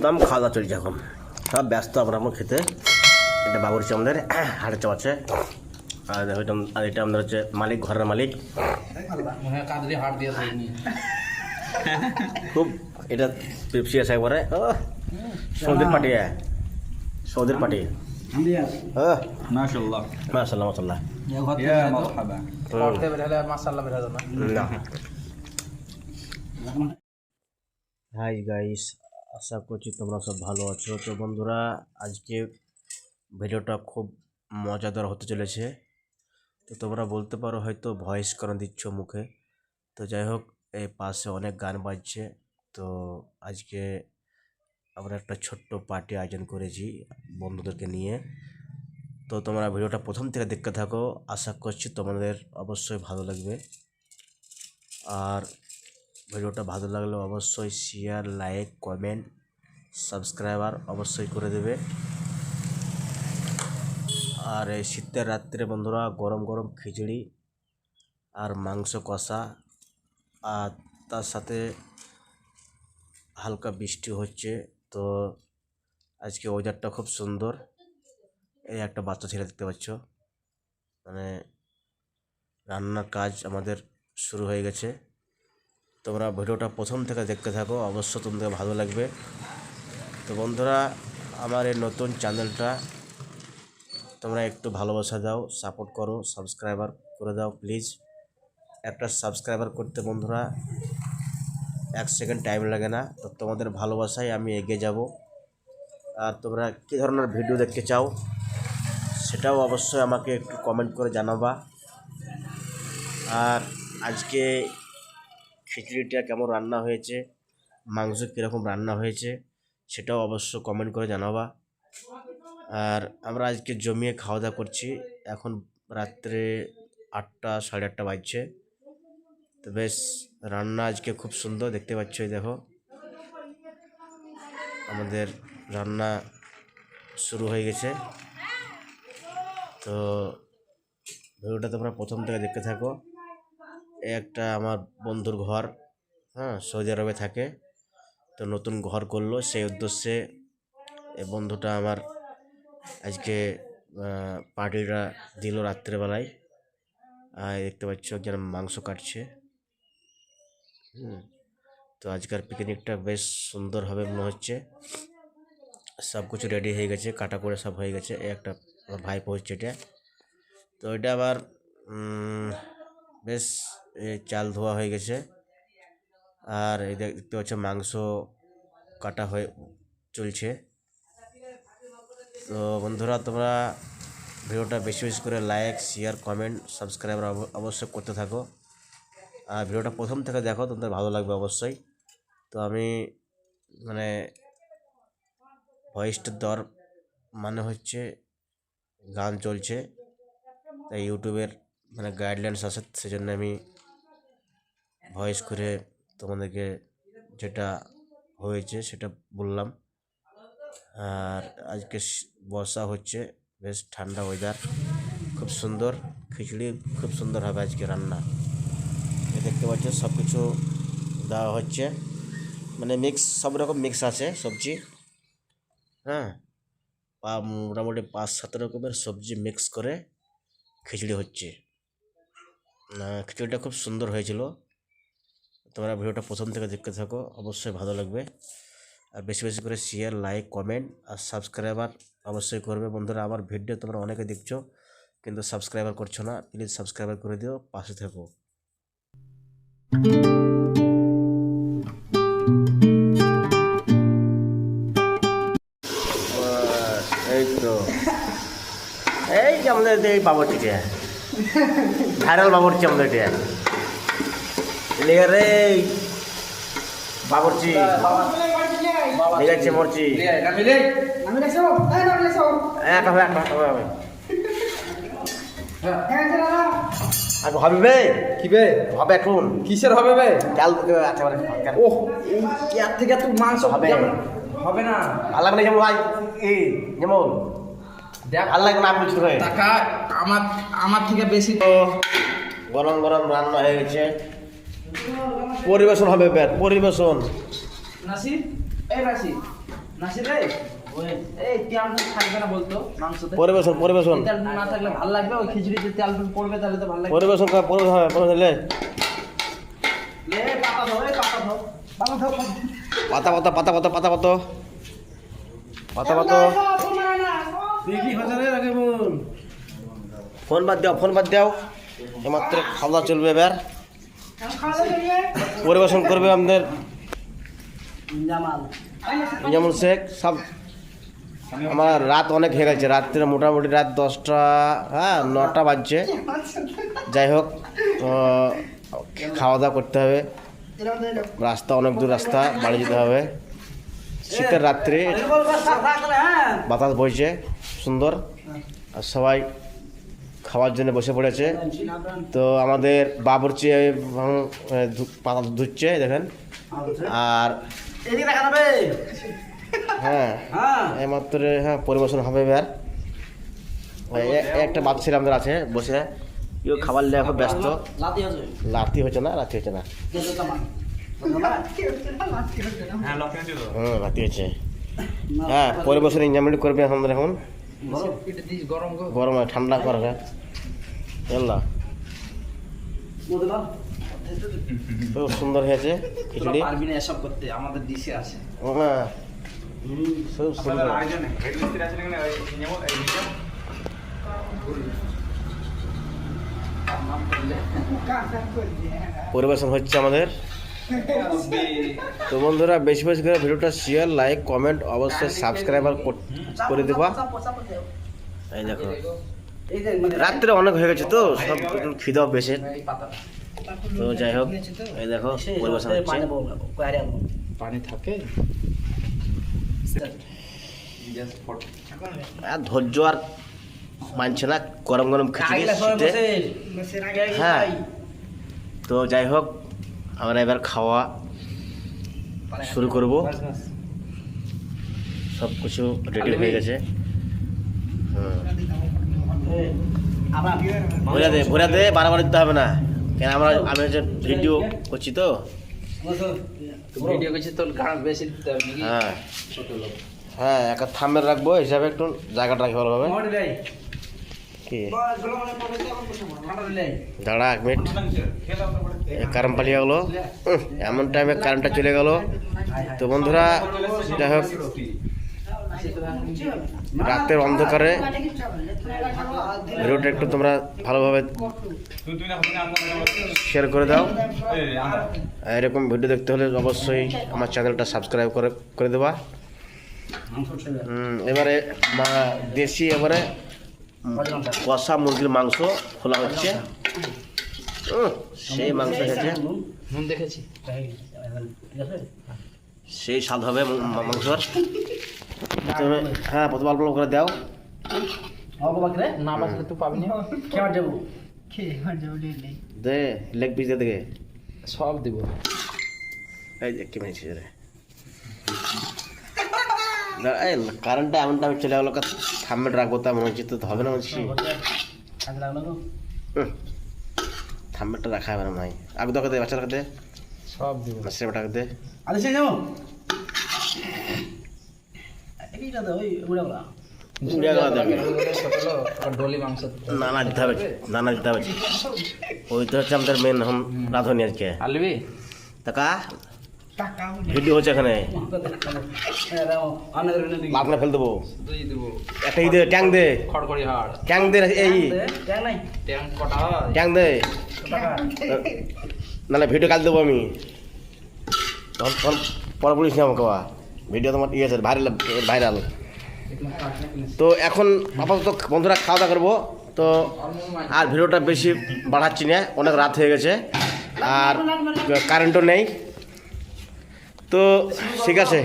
দাম খাওয়া দাওয়া চলছে এখন, সব ব্যস্ত আমরা খেতে। এটা বাবুর্চি আমাদের হাটের চাপ আছে, আর এটা আমাদের হচ্ছে মালিক, ঘরের মালিক। খুব এটা পেপসি আছে একবারে, সৌদির পার্টি, সৌদির পার্টি। মাশাআল্লাহ মাশাআল্লাহ মাশাআল্লাহ। হাই গাইস, আশা করছি তোমরা সব ভালো আছো। তো বন্ধুরা, আজকে ভিডিওটা খুব মজাদার হতে চলেছে। তো তোমরা বলতে পারো হয়তো ভয়েস করে দিচ্ছ মুখে, তো যাই হোক, এই পাশে অনেক গান বাজছে। তো আজকে আমরা একটা ছোট্ট পার্টি আয়োজন করেছি বন্ধুদেরকে নিয়ে। তো তোমরা ভিডিওটা প্রথম থেকে দেখতে থাকো, আশা করছি তোমাদের অবশ্যই ভালো লাগবে। আর ভিডিওটা ভালো লাগলে অবশ্যই শেয়ার, লাইক, কমেন্ট, সাবস্ক্রাইবার অবশ্যই করে দেবে। আর এই শীতের রাত্রে বন্ধুরা গরম গরম খিচুড়ি আর মাংস কষা, আর তার সাথে হালকা বৃষ্টি হচ্ছে। তো আজকে ওয়েদারটা খুব সুন্দর। এই একটা বাচ্চা ছেলে দেখতে পাচ্ছ, মানে রান্নার কাজ আমাদের শুরু হয়ে গেছে। তোমরা ভিডিওটা প্রথম থেকে দেখতে থাকো, অবশ্য তোমাদের ভালো লাগবে। তো বন্ধুরা, আমার এই নতুন চ্যানেলটা তোমরা একটু ভালোবাসা দাও, সাপোর্ট করো, সাবস্ক্রাইবার করে দাও প্লিজ। একটা সাবস্ক্রাইবার করতে বন্ধুরা 1 সেকেন্ড টাইম লাগে না। তো তোমাদের ভালোবাসায় আমি এগিয়ে যাব। আর তোমরা কী ধরনের ভিডিও দেখতে চাও সেটাও অবশ্যই আমাকে একটু কমেন্ট করে জানাবা। আর আজকে খিচুড়িটা কেমন রান্না হয়েছে, মাংস কীরকম রান্না হয়েছে সেটাও অবশ্য কমেন্ট করে জানাবা। আর আমরা আজকে জমিয়ে খাওয়া দাওয়া করছি। এখন রাত্রে 8টা, সাড়ে 8টা বাজছে। তো বেশ রান্না আজকে খুব সুন্দর দেখতে পাচ্ছ। এই দেখো, আমাদের রান্না শুরু হয়ে গেছে। তো ভিডিওটা তোমরা প্রথম থেকে দেখতে থাকো। এই একটা আমার বন্ধুর ঘর, সৌদি আরবে থাকে। তো নতুন ঘর করলো, সেই উদ্দেশ্যে এই বন্ধুটা আমার আজকে পার্টিটা দিল রাত্রেবেলায়। আর দেখতে পাচ্ছ একজন মাংস কাটছে। তো আজকের পিকনিকটা বেশ সুন্দর হবে মনে হচ্ছে। সব কিছু রেডি হয়ে গেছে, কাটা করে সব হয়ে গেছে। এই একটা আমার ভাই পৌঁছছে এটা। তো এটা আবার বেশ চাল ধোয়া হয়ে গেছে। আর এই দেখতে পাচ্ছ মাংস কাটা হয়ে চলছে। তো বন্ধুরা, তোমরা ভিডিওটা বেশি বেশি করে লাইক, শেয়ার, কমেন্ট, সাবস্ক্রাইবার অবশ্যই করতে থাকো। আর ভিডিওটা প্রথম থেকে দেখো, তোমাদের ভালো লাগবে অবশ্যই। তো আমি মানে ভয়েসটা দেওয়ার মানে হচ্ছে গান চলছে, তাই ইউটিউবের মানে গাইডলাইন্স আছে, সেজন্য আমি ভয়েস করে তোমাদেরকে যেটা হয়েছে সেটা বললাম। আর আজকে বর্ষা হচ্ছে, বেশ ঠান্ডা ওয়েদার, খুব সুন্দর খিচুড়ি, খুব সুন্দর হবে আজকে রান্না। দেখতে পাচ্ছ সব কিছু দেওয়া হচ্ছে, মানে মিক্স, সব রকম মিক্স আছে সবজি। মোটামুটি 5-7 রকমের সবজি মিক্স করে খিচুড়ি হচ্ছে। খিচুড়িটা খুব সুন্দর হয়েছিল। তোমরা ভিডিওটা প্রথম থেকে দেখতে থাকো, অবশ্যই ভালো লাগবে। আর বেশি বেশি করে শেয়ার, লাইক, কমেন্ট আর সাবস্ক্রাইবার অবশ্যই করবে। বন্ধুরা, আমার ভিডিও তোমরা অনেকে দেখছো কিন্তু সাবস্ক্রাইবার করছো না, প্লিজ সাবস্ক্রাইবার করে দিও, পাশে থেকো। এই তো এই যে আমাদের এই বাবরচিটা ভাইরাল বাবরচি, আমাদের এটা রে বাবরচি ঠিক আছে মরচি হবে বে, কি বে হবে এখন, কিসের হবে বে, চাল ও ইয়ার থেকে তুই মাংস হবে হবে না, ভালো লাগবে যেমন ভাই, এই যেমন দেখ ভালো লাগবে না বুঝতে হয় টাকা আমার থেকে বেশি। তো গরম গরম রান্না হয়ে গেছে, পরিবেশন হবে, পরিবেশন নাসি এই নাসি নাসির রে এই তেল থাকবে না বলতো মাংসতে পরিবেশন পরিবেশন তেল না থাকলে ভালো লাগবে ওই খিচুড়িতে তেল পড়বে তাহলে তো ভালো লাগবে পরিবেশন কর পরিবেশন হবে পরিবেশন লে লে পাতা দাও এই পাতা দাও পাতা দাও পাতা পাতা পাতা পাতা পাতা পাতা পাতা পাতা দেখি হজারে আগে বল ফোন বাদ দাও এইমাত্র খাওয়া চলবে এবার পরিবেশন করবে আমাদের জামাল যেমন শেখ সব আমার রাত অনেক হয়ে গেছে রাত্রে মোটামুটি রাত 10টা হ্যাঁ 9টা বাজছে যাই হোক খাওয়া দাওয়া করতে হবে রাস্তা অনেক দূর রাস্তা বাড়ি যেতে হবে শীতের রাত্রে বাতাস বইছে সুন্দর আর সবাই খাওয়ার জন্য বসে পড়েছে তো আমাদের বাবুর্চি পাতা ধুচ্ছে দেখেন আর এদিকে দেখা যাবে হ্যাঁ এইমাত্র হ্যাঁ পরিবেশন হবে এবার একটা বাচ্চা ছেলে আমাদের আছে বসে কেউ খাবার লেগে খুব ব্যস্ত লাতি আছে রাতি হচ্ছে না রাতি হচ্ছে না হ্যাঁ রাতি হচ্ছে হ্যাঁ পরিবেশন এনজয়মেন্ট করবে আমাদের এখন গরম ঠান্ডা করবে এল্লা খুব সুন্দর হয়েছে খিচুড়ি পারবি না এসব করতে আমাদের দিশে আছে হ্যাঁ খুব সুন্দর পরিবেশন হচ্ছে আমাদের তো বন্ধুরা বেশি বেশি করে ভিডিওটা শেয়ার লাইক কমেন্ট অবশ্যই সাবস্ক্রাইবার করে দেবা এই দেখো রাত্রে অনেক হয়ে গেছে তো সব খিদাও বেশি তো যাই হোক এই দেখো পরিবেশন হচ্ছে পানি থাকে আর ধৈর্য আর মানছে না গরম গরম খিচুড়ি শীতে হ্যাঁ তো যাই হোক আমরা এবার খাওয়া শুরু করব সব কিছু রেডি হয়ে গেছে ভরে দে বারবার দিতে হবে না কেন আমি হচ্ছে ভিডিও করছি তো ভিডিও করছি তো গান বেশি দিতে হবে নাকি হ্যাঁ হ্যাঁ একটা থামের রাখবো হিসাবে একটু জায়গাটা রাখি ভালোভাবে কি দাঁড়া 1 মিনিট কারেন্ট পালিয়ে গেলো এমন টাইমে কারেন্টটা চলে গেল তো বন্ধুরা যাই হোক রাতের অন্ধকারে ভিডিওটা একটু তোমরা ভালোভাবে শেয়ার করে দাও এরকম ভিডিও দেখতে হলে অবশ্যই আমার চ্যানেলটা সাবস্ক্রাইব করে দেবা এবারে দেশি এবারে কষা মুরগির মাংস খোলা হচ্ছে সেই মাংস খেয়েছে নুন দেখেছি সেই স্বাদ হবে মাংসর তুমি হ্যাঁ প্রথম অল্প করে দাও না বাঁচলে তুই পাবি না কেমন যাবো দে লেগ পিস দিয়ে দেখে সব দিব এই যে কি মেরেছিস রে এই কারেন্টটা এমন টাইমে চলে গেলো থামে রাখবো তা মনে হচ্ছে তো হবে না বলছি থাম্বেলটা রাখা হবে না ভাই আগে দোকে দে বাচ্চা রাখতে সব দিব মাছের টাকা দে আরে সে যাও এইটা দাও ওই উড়াওলা ডলি মাংস নানা দিতে হবে নানা দিতে হবে ওই তো হচ্ছে আমাদের মেন এখন রাঁধুনি আজকে আলবি টাকা ভিডিও হচ্ছে এখানে লাভ ফেল দেবো একটা ই দে ট্যাং দে খড়খড়ি হাড় ট্যাং দে এই ট্যাং কটা ট্যাং দে নাহলে ভিডিও কাল দেবো আমি তখন পরে বলিস না আমাকে ভিডিও তোমার ইয়ে আছে ভাইরাল তো এখন আপাতত বন্ধুরা খাওয়া দাওয়া করবো তো আর ভিডিওটা বেশি বাড়াচ্ছি না অনেক রাত হয়ে গেছে আর কারেন্টও নেই তো ঠিক আছে।